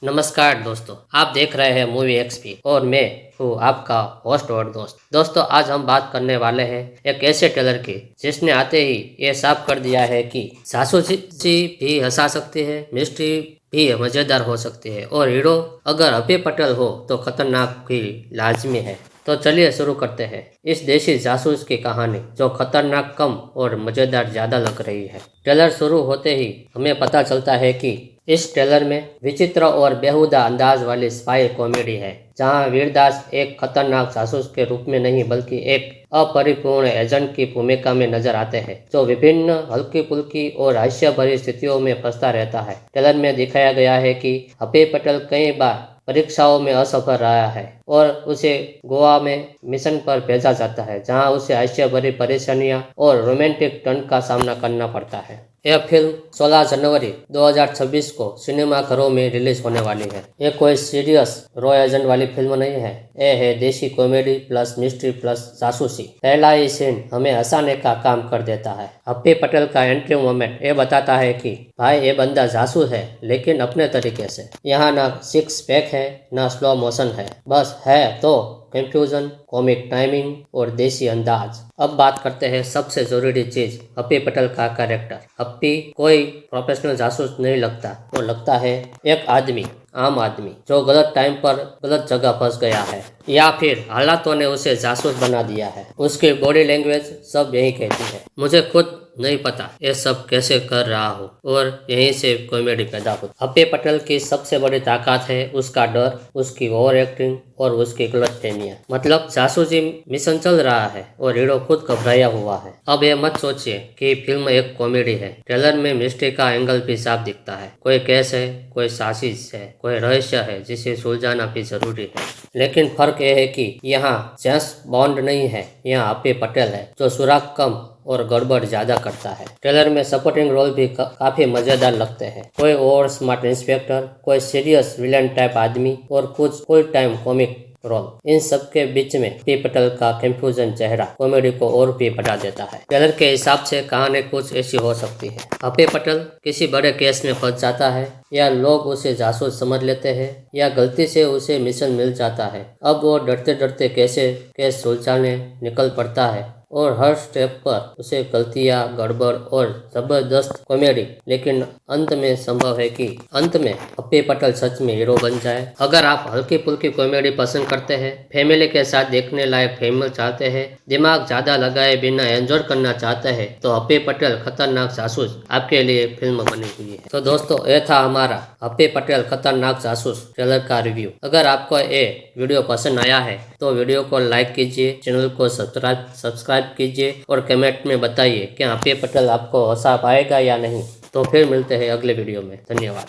नमस्कार दोस्तों, आप देख रहे हैं मूवी एक्सपी और मैं हूँ आपका होस्ट और दोस्त। दोस्तों, आज हम बात करने वाले हैं एक ऐसे ट्रेलर की जिसने आते ही ये साफ कर दिया है कि जासूसी भी हंसा सकती है, मिस्ट्री भी मज़ेदार हो सकती है और हीरो अगर अभय पटेल हो तो खतरनाक भी लाजमी है। तो चलिए शुरू करते हैं इस देसी जासूस की कहानी जो खतरनाक कम और मज़ेदार ज़्यादा लग रही है। ट्रेलर शुरू होते ही हमें पता चलता है कि इस ट्रेलर में विचित्र और बेहुदा अंदाज वाली स्पाई कॉमेडी है, जहां वीरदास एक खतरनाक जासूस के रूप में नहीं बल्कि एक अपरिपूर्ण एजेंट की भूमिका में नजर आते हैं जो विभिन्न हल्की फुल्की और हास्य भरी स्थितियों में फंसता रहता है। ट्रेलर में दिखाया गया है कि अभय पटेल कई बार परीक्षाओं में असफल रहा है और उसे गोवा में मिशन पर भेजा जाता है, जहां उसे हास्य भरी परेशानियां और रोमांटिक टर्न का सामना करना पड़ता है। यह फिल्म 16 जनवरी 2026 को सिनेमाघरों में रिलीज होने वाली है। यह कोई सीरियस रॉ एजेंट वाली फिल्म नहीं है, यह है देसी कॉमेडी प्लस मिस्ट्री प्लस जासूसी। पहला ही सीन हमें हंसाने का काम कर देता है। अभय पटेल का एंट्री मोमेंट ये बताता है कि भाई ये बंदा जासूस है लेकिन अपने तरीके से। यहाँ ना सिक्स पैक है ना स्लो मोशन है, बस है तो कंफ्यूजन, कॉमिक टाइमिंग और देसी अंदाज। अब बात करते हैं सबसे जरूरी चीज, अभय पटेल का कैरेक्टर। अभय कोई प्रोफेशनल जासूस नहीं लगता, वो लगता है एक आदमी, आम आदमी जो गलत टाइम पर गलत जगह फंस गया है या फिर हालातों ने उसे जासूस बना दिया है। उसकी बॉडी लैंग्वेज सब यही कहती है, मुझे खुद नहीं पता ये सब कैसे कर रहा हूँ, और यहीं से कॉमेडी पैदा होती है। अभय पटेल की सबसे बड़ी ताकत है उसका डर, उसकी ओवर एक्टिंग और उसकी गलतफहमियां। मतलब जासूसी मिशन चल रहा है और हीरो खुद घबराया हुआ है। अब ये मत सोचिए कि फिल्म एक कॉमेडी है। ट्रेलर में मिस्ट्री का एंगल भी साफ दिखता है। कोई केस है, कोई साजिश है, कोई रहस्य है जिसे सुलझाना भी जरूरी है। लेकिन फर्क यह है कि यहाँ जेम्स बॉन्ड नहीं है, यहाँ अभय पटेल है जो सुराग कम और गड़बड़ ज्यादा करता है। ट्रेलर में सपोर्टिंग रोल भी काफी मजेदार लगते हैं। कोई ओवर स्मार्ट इंस्पेक्टर, कोई सीरियस विलन टाइप आदमी और कुछ फुल टाइम कॉमिक रोल। इन सब के बीच में अभय पटेल का कंफ्यूजन चेहरा कॉमेडी को और भी बढ़ा देता है। ट्रेलर के हिसाब से कहानी कुछ ऐसी हो सकती है। अभय पटेल किसी बड़े केस में फंस जाता है, या लोग उसे जासूस समझ लेते हैं, या गलती से उसे मिशन मिल जाता है। अब वो डरते डरते कैसे केस सुलझाने निकल पड़ता है और हर स्टेप पर उसे गलतियां, गड़बड़ और जबरदस्त कॉमेडी। लेकिन अंत में संभव है कि अंत में अभय पटेल सच में हीरो बन जाए। अगर आप हल्की फुल्की कॉमेडी पसंद करते हैं, फैमिली के साथ देखने लायक फिल्म चाहते हैं, दिमाग ज्यादा लगाए बिना एंजॉय करना चाहते हैं, तो अभय पटेल खतरनाक जासूस आपके लिए फिल्म बनी हुई है। तो दोस्तों, यह था हमारा अभय पटेल खतरनाक जासूस ट्रेलर का रिव्यू। अगर आपको ये वीडियो पसंद आया है तो वीडियो को लाइक कीजिए, चैनल को सब्सक्राइब कीजिए और कमेंट में बताइए कि अभय पटेल आपको हंसा पाएगा या नहीं। तो फिर मिलते हैं अगले वीडियो में। धन्यवाद।